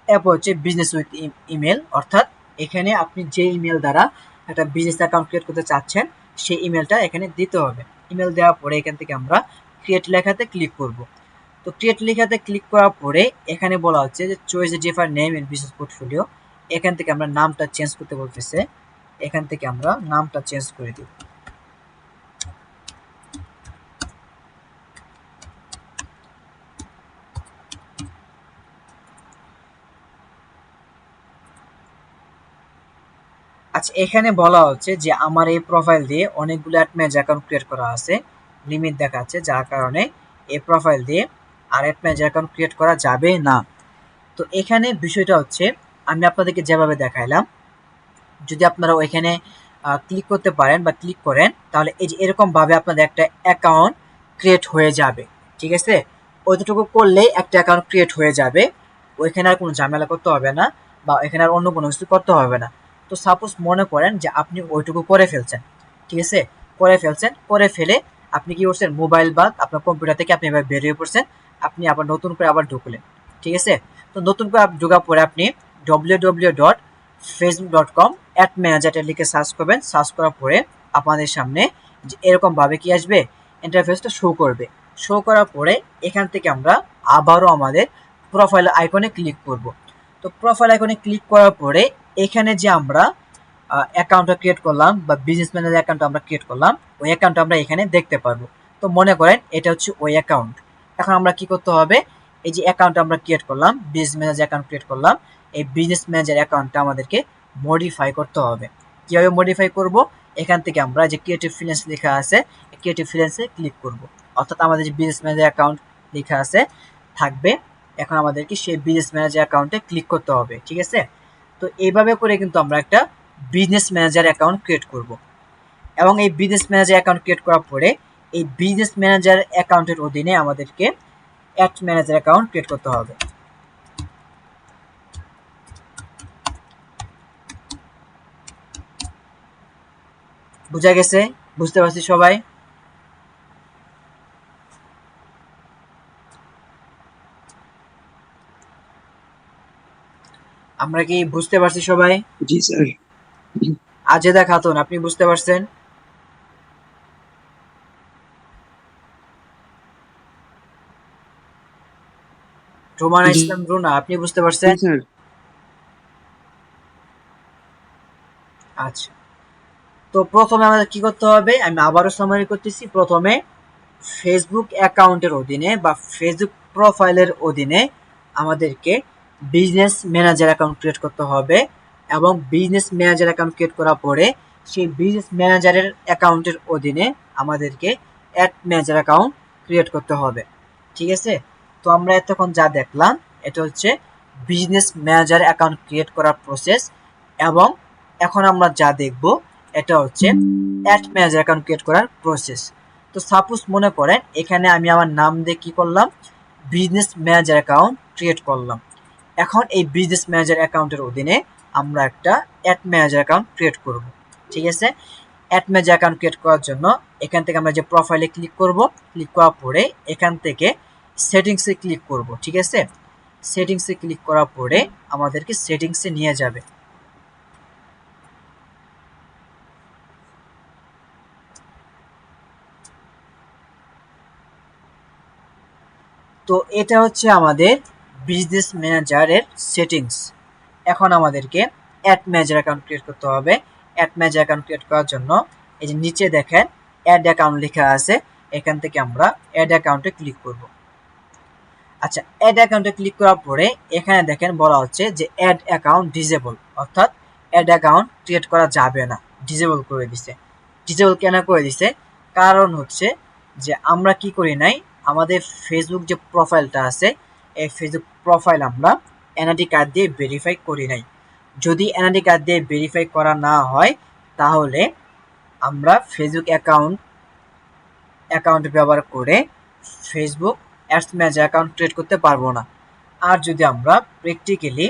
এরপর হচ্ছে বিজনেস উইথ ইমেল, অর্থাৎ এখানে আপনি যে ইমেল দ্বারা একটা বিজনেস অ্যাকাউন্ট ক্রিয়েট করতে চাচ্ছেন সেই ইমেলটা এখানে দিতে হবে। ইমেল দেওয়ার পরে এখান থেকে আমরা ক্রিয়েট লেখাতে ক্লিক করব। তো ক্রিয়েট লেখাতে ক্লিক করার পরে এখানে বলা হচ্ছে যে choice a different name in business portfolio. এখান থেকে আমরা নামটা চেঞ্জ করতে বলতেছে, এখান থেকে আমরা নামটা চেঞ্জ করে দিব। আচ্ছা, এখানে বলা হচ্ছে যে আমার এই প্রোফাইল দিয়ে অনেকগুলো অ্যাড ম্যানেজার অ্যাকাউন্ট ক্রিয়েট করা আছে, লিমিট দেখাচ্ছে, যার কারণে এই প্রোফাইল দিয়ে আর অ্যাড ম্যানেজার অ্যাকাউন্ট ক্রিয়েট করা যাবে না। তো এখানে বিষয়টা হচ্ছে আমি আপনাদেরকে যেভাবে দেখাইলাম, যদি আপনারা ওইখানে ক্লিক করতে পারেন বা ক্লিক করেন তাহলে এই যে এরকমভাবে আপনাদের একটা অ্যাকাউন্ট ক্রিয়েট হয়ে যাবে। ঠিক আছে? ওইটুকু করলেই একটা অ্যাকাউন্ট ক্রিয়েট হয়ে যাবে, ওইখানে আর কোনো ঝামেলা করতে হবে না বা এখানে আর অন্য কোনো কিছু করতে হবে না। তো সাপোজ মনে করেন যে আপনি ওইটুকু করে ফেলছেন। ঠিক আছে? করে ফেলে আপনি কি করছেন, মোবাইল বা আপনার কম্পিউটার থেকে আপনি এবার বেরিয়ে পড়ছেন, আপনি আবার নতুন করে আবার ঢুকলেন। ঠিক আছে? তো নতুন করে ঢোকার পরে আপনি www.facebook.com @manager লিখে সার্চ করবেন। সার্চ করার পরে আপনাদের সামনে যে এরকমভাবে কি আসবে, ইন্টারফেসটা শো করবে। শো করার পরে এখান থেকে আমরা আবারও আমাদের প্রোফাইল আইকনে ক্লিক করব। তো প্রোফাইল আইকনে ক্লিক করার পরে এখানে যে আমরা অ্যাকাউন্টটা ক্রিয়েট করলাম বা বিজনেস ম্যানেজার অ্যাকাউন্ট আমরা ক্রিয়েট করলাম, ওই অ্যাকাউন্ট আমরা এখানে দেখতে পারবো। তো মনে করেন এটা হচ্ছে ওই অ্যাকাউন্ট। এখন আমরা কি করতে হবে, এই যে অ্যাকাউন্ট আমরা ক্রিয়েট করলাম, বিজনেস ম্যানেজার অ্যাকাউন্ট ক্রিয়েট করলাম, এই বিজনেস ম্যানেজার অ্যাকাউন্টটা আমাদেরকে মডিফাই করতে হবে। কীভাবে মডিফাই করব, এখান থেকে আমরা যে ক্রিয়েটিভ ফ্রিল্যান্স লেখা আছে, ক্রিয়েটিভ ফ্রিল্যান্সে ক্লিক করব। অর্থাৎ আমাদের যে বিজনেস ম্যানেজার অ্যাকাউন্ট লেখা আছে থাকবে, এখন আমাদেরকে সেই বিজনেস ম্যানেজার অ্যাকাউন্টে ক্লিক করতে হবে। ঠিক আছে, তো এইভাবে করে কিন্তু আমরা একটা বিজনেস ম্যানেজার অ্যাকাউন্ট ক্রিয়েট করব। এবং এই বিজনেস ম্যানেজার অ্যাকাউন্ট ক্রিয়েট করার পরে এই বিজনেস ম্যানেজার অ্যাকাউন্টের অধীনে আমাদেরকে অ্যাড ম্যানেজার অ্যাকাউন্ট ক্রিয়েট করতে হবে। বুঝা গেছে? বুঝতে পারছি সবাই? আমরা কি বুঝতে পারছি সবাই? জি স্যার। আজেদা খাতুন, আপনি বুঝতে পারছেন? রোমানা জি ইসলাম রুনা, আপনি বুঝতে পারছেন? স্যার। আচ্ছা, তো প্রথমে আমাদের কি করতে হবে, আমি আবারও সামারি করতেছি। প্রথমে ফেসবুক অ্যাকাউন্টের অধীনে বা ফেসবুক প্রোফাইলের অধীনে আমাদেরকে বিজনেস ম্যানেজার অ্যাকাউন্ট ক্রিয়েট করতে হবে। এবং বিজনেস ম্যানেজার অ্যাকাউন্ট ক্রিয়েট করার পরে সেই বিজনেস ম্যানেজারের অ্যাকাউন্টের অধীনে আমাদেরকে অ্যাড ম্যানেজার অ্যাকাউন্ট ক্রিয়েট করতে হবে। ঠিক আছে, তো আমরা এতক্ষণ যা দেখলাম এটা হচ্ছে বিজনেস ম্যানেজার অ্যাকাউন্ট ক্রিয়েট করার প্রসেস। এবং এখন আমরা যা দেখব এটা হচ্ছে অ্যাড ম্যানেজার অ্যাকাউন্ট ক্রিয়েট করার প্রসেস। তো সাপোজ মনে করেন এখানে আমি আমার নাম দিয়ে কি করলাম, বিজনেস ম্যানেজার অ্যাকাউন্ট ক্রিয়েট করলাম। এখন এই বিজনেস ম্যানেজার অ্যাকাউন্টের অধীনে আমরা একটা অ্যাড ম্যানেজার অ্যাকাউন্ট ক্রিয়েট করব। ঠিক আছে, অ্যাড ম্যানেজার অ্যাকাউন্ট ক্রিয়েট করার জন্য এখান থেকে আমরা যে প্রোফাইলে ক্লিক করব, ক্লিক করার পরে এখান থেকে সেটিংসে ক্লিক করব। ঠিক আছে, সেটিংসে ক্লিক করার পরে আমাদেরকে সেটিংসে নিয়ে যাবে। তো এটা হচ্ছে আমাদের বিজনেস ম্যানেজারের সেটিংস। এখন আমাদেরকে অ্যাড ম্যানেজার অ্যাকাউন্ট ক্রিয়েট করতে হবে। অ্যাড ম্যানেজার অ্যাকাউন্ট ক্রিয়েট করার জন্য এই যে নিচে দেখেন অ্যাড অ্যাকাউন্ট লেখা আছে, এখান থেকে আমরা অ্যাড অ্যাকাউন্টে ক্লিক করব। আচ্ছা, অ্যাড অ্যাকাউন্টে ক্লিক করার পরে এখানে দেখেন বলা হচ্ছে যে অ্যাড অ্যাকাউন্ট ডিসেবল, অর্থাৎ অ্যাড অ্যাকাউন্ট ক্রিয়েট করা যাবে না, ডিসেবল করে দিছে। ডিসেবল কেন করে দিছে, কারণ হচ্ছে যে আমরা কি করি নাই, আমাদের ফেসবুক যে প্রোফাইলটা আছে এই ফেসবুক প্রোফাইল আমরা এনআইডি কার্ড দিয়ে ভেরিফাই করি নাই। যদি এনআইডি কার্ড দিয়ে ভেরিফাই করা না হয় তাহলে আমরা ফেসবুক অ্যাকাউন্ট ব্যবহার করে Facebook ads manager account create করতে পারবো না। আর যদি আমরা প্র্যাকটিক্যালি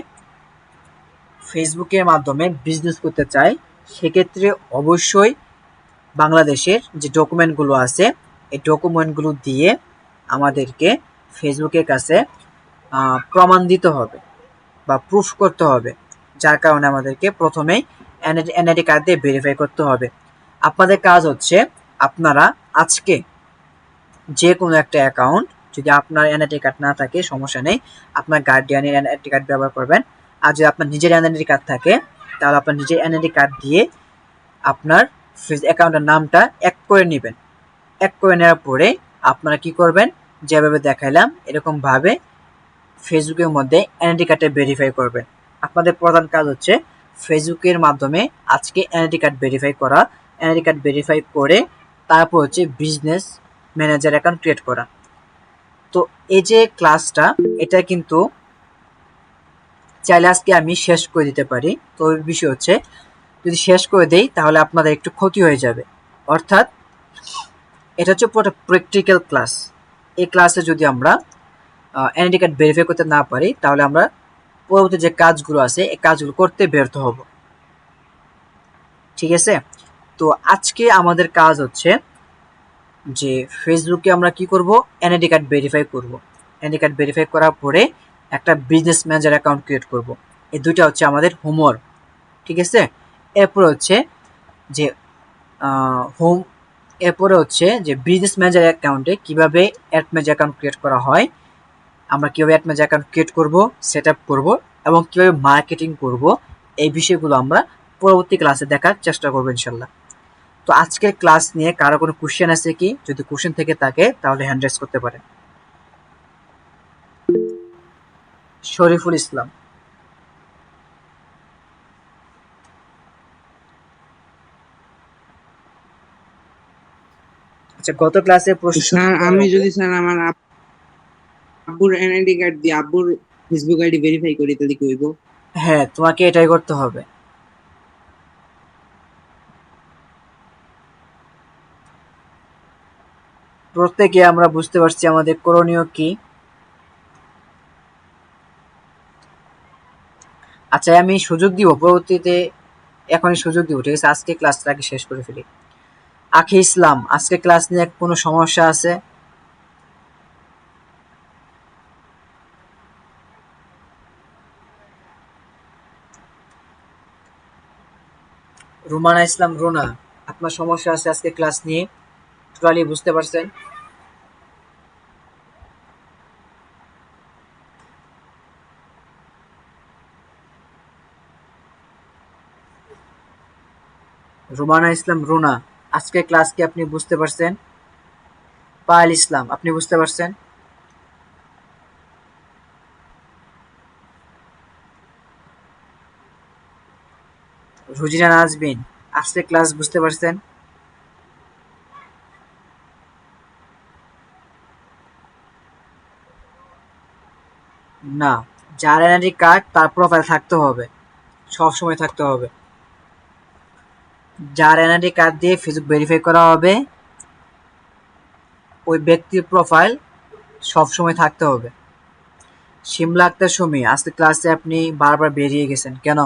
ফেসবুকের মাধ্যমে বিজনেস করতে চাই সেক্ষেত্রে অবশ্যই বাংলাদেশের যে ডকুমেন্টগুলো আছে এই ডকুমেন্টগুলো দিয়ে আমাদেরকে ফেসবুকের কাছে প্রমাণ দিতে হবে বা প্রুফ করতে হবে, যার কারণে আমাদেরকে প্রথমেই এনআইডি কার্ড দিয়ে ভেরিফাই করতে হবে। আপনাদের কাজ হচ্ছে আপনারা আজকে যে কোনো একটা অ্যাকাউন্ট, যদি আপনার এনআইডি কার্ড না থাকে সমস্যা নেই, আপনার গার্ডিয়ানের এনআইডি কার্ড ব্যবহার করবেন। আর যদি আপনার নিজের এনআইডি কার্ড থাকে তাহলে আপনার নিজের এনআইডি কার্ড দিয়ে আপনার অ্যাকাউন্টের নামটা এক করে নেবেন। এক করে নেওয়ার পরে আপনারা কি করবেন, যেভাবে দেখাইলাম এরকমভাবে ফেসবুকের মধ্যে এনআইডি কার্ডটা ভেরিফাই করবেন। আপনাদের প্রধান কাজ হচ্ছে ফেসবুকের মাধ্যমে আজকে এনআইডি কার্ড ভেরিফাই করা। এনআইডি কার্ড ভেরিফাই করে তারপর হচ্ছে বিজনেস ম্যানেজার অ্যাকাউন্ট ক্রিয়েট করা। তো এই যে ক্লাসটা এটা কিন্তু চাইলে আজকে আমি শেষ করে দিতে পারি। তো বিষয় হচ্ছে যদি শেষ করে দেই তাহলে আপনাদের একটু ক্ষতি হয়ে যাবে। অর্থাৎ এটা হচ্ছে পুরো প্র্যাকটিক্যাল ক্লাস। এই ক্লাসে যদি আমরা এনআইডি কার্ড ভেরিফাই করতে না পারি তাহলে আমরা পরবর্তী যে কাজগুলো আছে এই কাজগুলো করতে ব্যর্থ হব। ঠিক আছে, তো আজকে আমাদের কাজ হচ্ছে যে ফেসবুকে আমরা কি করব, এনআইডি কার্ড ভেরিফাই করব। এনআইডি কার্ড ভেরিফাই করার পরে একটা বিজনেস ম্যানেজার অ্যাকাউন্ট ক্রিয়েট করব। এই দুইটা হচ্ছে আমাদের হোমওয়ার্ক। ঠিক আছে, এরপর হচ্ছে যে হোম এরপরে হচ্ছে যে বিজনেস ম্যানেজার অ্যাকাউন্টে কিভাবে অ্যাড ম্যানেজার অ্যাকাউন্ট ক্রিয়েট করা হয়, আমরা কিভাবে অ্যাড ম্যানেজার অ্যাকাউন্ট ক্রিয়েট করব, সেট আপ করবো এবং কিভাবে মার্কেটিং করব, এই বিষয়গুলো আমরা পরবর্তী ক্লাসে দেখার চেষ্টা করবো ইনশাল্লাহ। তো আজকের ক্লাস নিয়ে কারো কোনো কোশ্চেন আছে কি? যদি কোশ্চেন থেকে থাকে তাহলে হ্যান্ড রেজ করতে পারেন। শরীফুল ইসলাম। আচ্ছা, গত ক্লাসে প্রশ্ন স্যার করা আমি হবে। যদি স্যার আমার আব্বুর এনআইডি কার্ড দিয়ে আব্বুর ফেসবুক আইডি ভেরিফাই করি তাহলে কি হইব? হ্যাঁ, তোমাকে এটাই করতে হবে। প্রত্যেকে আমরা বুঝতে পারছি আমাদের করণীয় কি। আচ্ছা, আমি সুযোগ দিব পরবর্তীতে, এখনই সুযোগ দিব, ঠিক আছে? আজকে ক্লাসটা আগে শেষ করে ফেলি। আখি ইসলাম, আজকে ক্লাস নিয়ে কোনো সমস্যা আছে? রুমানা ইসলাম রুনা, আপনার সমস্যা আছে আজকে ক্লাস নিয়ে? টোটালি বুঝতে পারছেন? রুমানা ইসলাম রুনা, আজকে ক্লাস কি আপনি বুঝতে পারছেন? পায়েল ইসলাম, আপনি বুঝতে পারছেন? রুজিনা নাজবিন, আজকে ক্লাস বুঝতে পারছেন? না, যার এনআইডি কার্ড তার প্রোফাইল থাকতে হবে, সব সময় থাকতে হবে। যার এনআইডি কার্ড দিয়ে ফেসবুক ভেরিফাই করা হবে, ওই ব্যক্তির প্রোফাইল সব সময় থাকতে হবে। শিমলা আক্তার সুমি, আজকে ক্লাসে আপনি বারবার বেরিয়ে গেছেন কেন?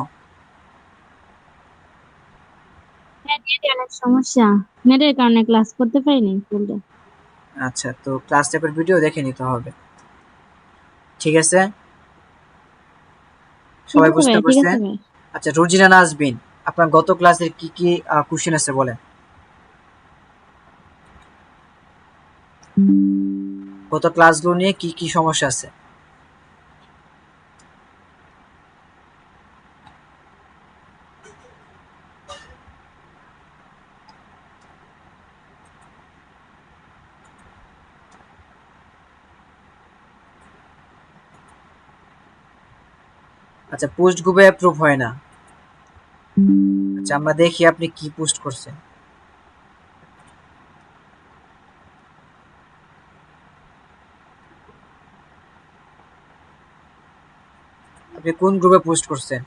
হ্যাঁ, নেটের অনেক সমস্যা। নেটের কারণে ক্লাস করতে পারিনি স্কুলে। আচ্ছা, তো ক্লাস টেপের ভিডিও দেখে নিতে হবে, ঠিক আছে? ঠিক সবাই আছে বুঝতে ভাই, ঠিক আছে পারছেন? ভাই। আচ্ছা, রুজিনা নাজবিন, আপনার গত ক্লাসের কি কি কোশ্চেন আছে বলেন। গত ক্লাসগুলো নিয়ে কি কি সমস্যা আছে? আচ্ছা, পোস্ট গ্রুপে অ্যাপ্রুভ হয় না। আচ্ছা, আমরা দেখি আপনি কি পোস্ট করছেন। আপনি কোন গ্রুপে পোস্ট করছেন?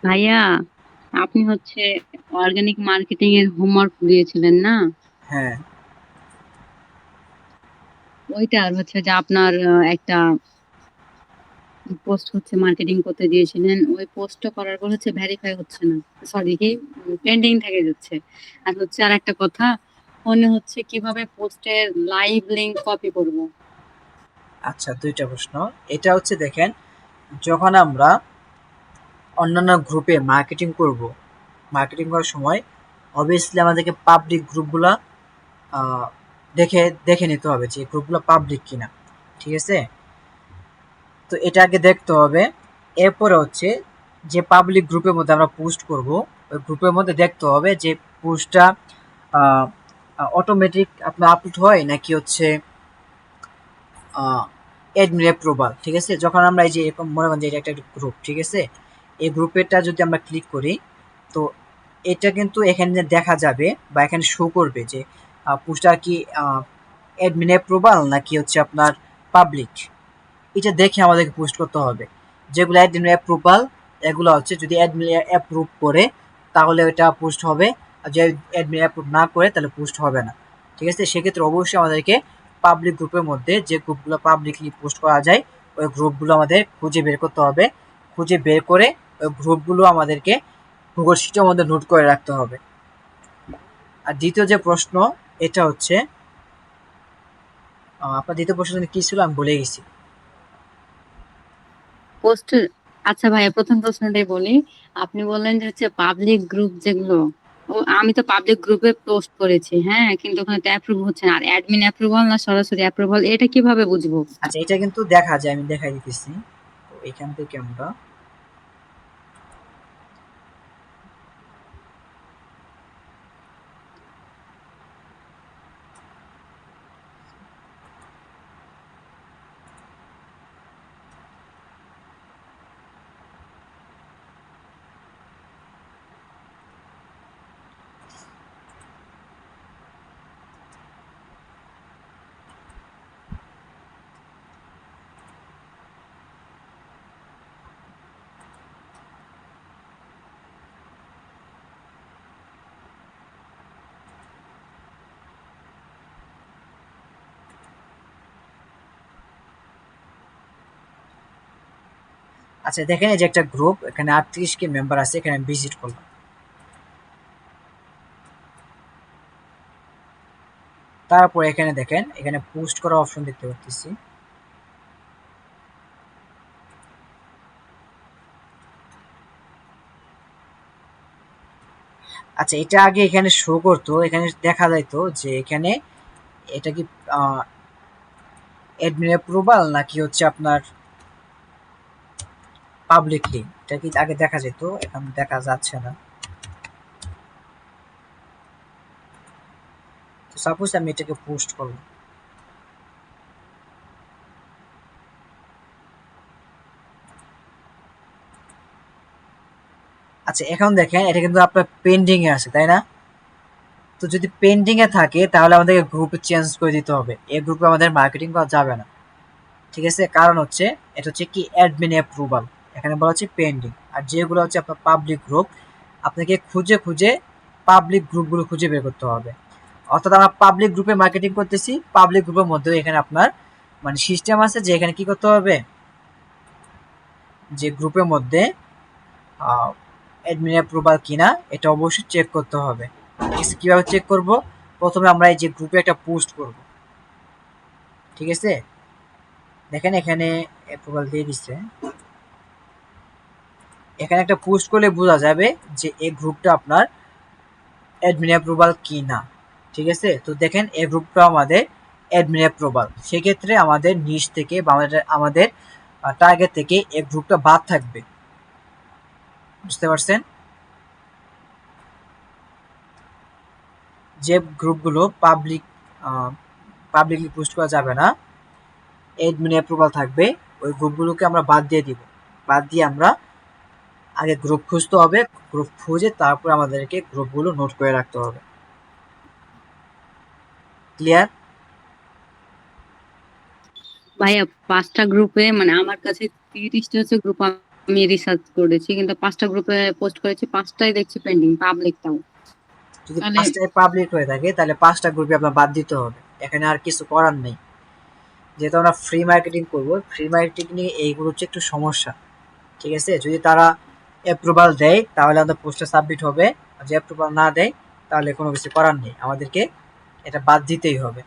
ভাইয়া, আপনি হচ্ছে অর্গানিক মার্কেটিং এর হোমওয়ার্ক দিয়েছিলেন না? হ্যাঁ। ওইটা আর হচ্ছে যে আপনার একটা পোস্ট হচ্ছে মার্কেটিং করতে দিয়েছিলেন, ওই পোস্টটা করার পর হচ্ছে ভেরিফাই হচ্ছে না, সরি কি পেন্ডিং থেকে যাচ্ছে। আর হচ্ছে আর একটা কথা, মনে হচ্ছে কিভাবে পোস্টের লাইভ লিংক কপি করব। আচ্ছা, দুইটা প্রশ্ন। এটা হচ্ছে দেখেন, যখন আমরা অন্যান্য গ্রুপে মার্কেটিং করব, মার্কেটিং করার সময় অবভিয়াসলি আমাদেরকে পাবলিক গ্রুপগুলা আহ, দেখে দেখে নিতে হবে যে গ্রুপগুলো পাবলিক কিনা, ঠিক আছে? তো এটা আগে দেখতে হবে। এরপরে হচ্ছে যে পাবলিক গ্রুপের মধ্যে আমরা পোস্ট করব, ওই গ্রুপের মধ্যে দেখতে হবে যে পোস্টটা অটোমেটিক আপনার আপলোড হয় নাকি হচ্ছে অ্যাডমিন অ্যাপ্রুভাল, ঠিক আছে? যখন আমরা এই যে এরকম মনে করেন যে এটা একটা গ্রুপ, ঠিক আছে? এই গ্রুপেরটা যদি আমরা ক্লিক করি, তো এটা কিন্তু এখানে দেখা যাবে বা এখানে শো করবে যে পোস্টটা কি অ্যাডমিন অ্যাপ্রুভাল নাকি হচ্ছে আপনার পাবলিক। এটা দেখে আমাদেরকে পোস্ট করতে হবে। যেগুলো অ্যাডমিন অ্যাপ্রুভাল, এগুলো হচ্ছে যদি অ্যাডমিন অ্যাপ্রুভ করে তাহলে ওটা পোস্ট হবে, আর যদি অ্যাডমিন অ্যাপ্রুভ না করে তাহলে পোস্ট হবে না, ঠিক আছে? সেক্ষেত্রে অবশ্যই আমাদেরকে পাবলিক গ্রুপের মধ্যে যে গ্রুপগুলো পাবলিকলি পোস্ট করা যায় ওই গ্রুপগুলো আমাদের খুঁজে বের করতে হবে। খুঁজে বের করে ওই গ্রুপগুলো আমাদেরকে গুগল শিটের মধ্যে নোট করে রাখতে হবে। আর দ্বিতীয় যে প্রশ্ন, এটা হচ্ছে আপনার দ্বিতীয় প্রশ্ন কি ছিল আমি ভুলে গেছি। পোস্টের আচ্ছা ভাইয়া, প্রথম প্রশ্নটাই বলি। আপনি বললেন যে হচ্ছে পাবলিক গ্রুপ যেগুলো, ও আমি তো পাবলিক গ্রুপে পোস্ট করেছি, হ্যাঁ, কিন্তু ওখানে তো অ্যাপ্রুভ হচ্ছে না। আর অ্যাডমিন অ্যাপ্রুভাল না সরাসরি অ্যাপ্রুভাল, এটা কিভাবে বুঝবো? আচ্ছা, এটা কিন্তু দেখা যায়, আমি দেখাই দিতেছি। তো এখান থেকে আমরা আচ্ছা দেখেন, এই যে একটা গ্রুপ, এখানে 38 কে মেম্বার আছে, এখানে ভিজিট করলাম। তারপর এখানে দেখেন, এখানে পোস্ট করা অপশন দেখতে পাচ্ছি। আচ্ছা, এটা আগে এখানে শো করতো, এখানে দেখা যাইতো যে এখানে এটা কি অ্যাডমিন অ্যাপ্রুভাল নাকি হচ্ছে আপনার পাবলিকলি, এটা কি আগে দেখা যেত, এখন দেখা যাচ্ছে না। তো সাপোজ আমি এটাকে পোস্ট করলাম। আচ্ছা, এখন দেখেন এটা কিন্তু আপনার পেন্ডিং এ আছে, তাই না? তো যদি পেন্ডিং এ থাকে তাহলে আমাদেরকে গ্রুপে চেঞ্জ করে দিতে হবে, এই গ্রুপে আমাদের মার্কেটিং করা যাবে না। ঠিক আছে, কারণ হচ্ছে এটা হচ্ছে কি অ্যাডমিন অ্যাপ্রুভাল, এখানে বলা হচ্ছে পেন্ডিং। আর যেগুলো হচ্ছে আপনার পাবলিক গ্রুপ, আপনাকে খুঁজে খুঁজে পাবলিক গ্রুপগুলো খুঁজে বের করতে হবে। অর্থাৎ আমরা পাবলিক গ্রুপে মার্কেটিং করতেছি, পাবলিক গ্রুপের মধ্যে এখানে আপনার মানে সিস্টেম আছে যে এখানে কি করতে হবে, যে গ্রুপের মধ্যে অ্যাডমিন অ্যাপ্রুভাল কিনা এটা অবশ্যই চেক করতে হবে। ঠিক আছে, কিভাবে চেক করব? প্রথমে আমরা এই যে গ্রুপে একটা পোস্ট করব। ঠিক আছে, দেখেন এখানে অ্যাপ্রুভাল দিয়ে দিচ্ছে, এখানে একটা পোস্ট করলে বোঝা যাবে যে এই গ্রুপটা আপনার অ্যাডমিন অ্যাপ্রুভাল কি না। ঠিক আছে, তো দেখেন এই গ্রুপটা আমাদের অ্যাডমিন অ্যাপ্রুভাল, সেক্ষেত্রে আমাদের নিচ থেকে বা আমাদের টার্গেট থেকে এই গ্রুপটা বাদ থাকবে। বুঝতে পারছেন? যে গ্রুপগুলো পাবলিকলি পোস্ট করা যাবে না, অ্যাডমিন অ্যাপ্রুভাল থাকবে, ওই গ্রুপগুলোকে আমরা বাদ দিয়ে দিব। বাদ দিয়ে আমরা আগে গ্রুপ খুঁজতে হবে, গ্রুপ খুঁজে তারপর আমাদেরকে গ্রুপগুলো নোট করে রাখতে হবে। ক্লিয়ার? ভাইয়া, 5টা গ্রুপে মানে আমার কাছে 30টা হচ্ছে গ্রুপ আমি রিসার্চ করেছি, কিন্তু 5টা গ্রুপে পোস্ট করেছি, 5টাই দেখছি পেন্ডিং, পাবলিকটাও। যদি তাহলে 5টায় পাবলিক হয়ে থাকে তাহলে 5টা গ্রুপে আপনার বাদ দিতে হবে, এখানে আর কিছু করার নেই। যেহেতু আমরা ফ্রি মার্কেটিং করব, ফ্রি মার্কেটিং এইগুলো হচ্ছে একটু সমস্যা। ঠিক আছে, যদি তারা অ্যাপ্রুভাল দেয় তাহলে আমাদের পোস্টটা সাবমিট হবে, আর যদি অ্যাপ্রুভাল না দেয় তাহলে কোনো কিছু করার নেই, আমাদেরকে এটা বাদ দিতেই হবে।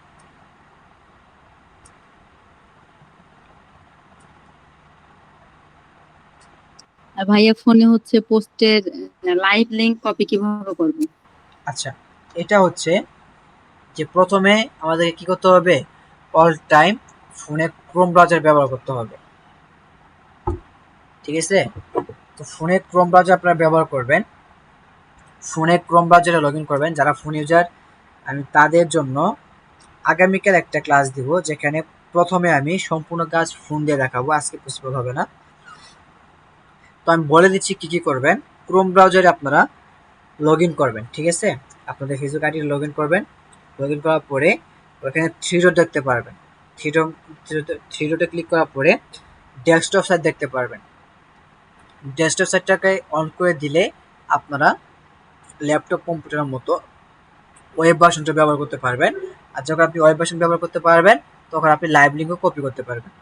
আর ভাইয়া, ফোনে হচ্ছে পোস্টের লাইভ লিংক কপি কিভাবে করবো? আচ্ছা, এটা হচ্ছে যে প্রথমে আমাদেরকে কি করতে হবে, অল টাইম ফোনে ক্রোম ব্রাউজার ব্যবহার করতে হবে। ঠিক আছে, তো ফোনে ক্রোম ব্রাউজার আপনারা ব্যবহার করবেন, ফোনে ক্রোম ব্রাউজারে লগ ইন করবেন। যারা ফোন ইউজার, আমি তাদের জন্য আগামীকাল একটা ক্লাস দিব, যেখানে প্রথমে আমি সম্পূর্ণ কাজ ফোন দিয়ে দেখাবো, আজকে পসিবল হবে না। তো আমি বলে দিচ্ছি কি কি করবেন। ক্রোম ব্রাউজারে আপনারা লগ ইন করবেন। ঠিক আছে, আপনাদের ফেসবুক আইডি লগ ইন করবেন। লগ ইন করার পরে ওখানে থ্রি ডট দেখতে পারবেন, থ্রি ডটে ক্লিক করার পরে ডেস্কটপ সাইট দেখতে পারবেন। ডেস্কটপ সাইটটাকে অন করে দিলে আপনারা ল্যাপটপ কম্পিউটারের মতো ওয়েব ভার্সনটা ব্যবহার করতে পারবেন। আর যখন আপনি ওয়েব ভার্সন ব্যবহার করতে পারবেন তখন আপনি লাইভ লিঙ্কও কপি করতে পারবেন।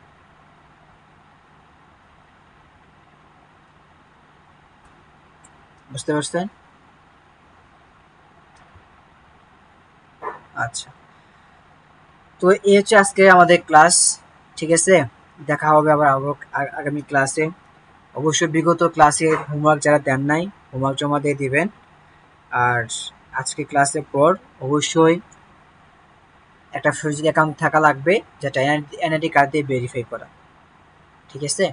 বুঝতে পারছেন? আচ্ছা, তো এই হচ্ছে আজকে আমাদের ক্লাস। ঠিক আছে, দেখা হবে আবার আগামী ক্লাসে। অবশ্যই বিগত ক্লাসের হোমওয়ার্ক যারা দেন নাই হোমওয়ার্ক জমা দিয়ে দিবেন। আর আজকে ক্লাসের পর অবশ্যই একটা ফেসবুক অ্যাকাউন্ট থাকা লাগবে, যেটা এনআইডি কার্ড দিয়ে ভেরিফাই করা। ঠিক আছে?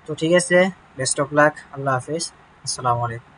তো ঠিক আছে, বেস্ট অফ লাক, আল্লাহ হাফেজ, আসসালামু আলাইকুম।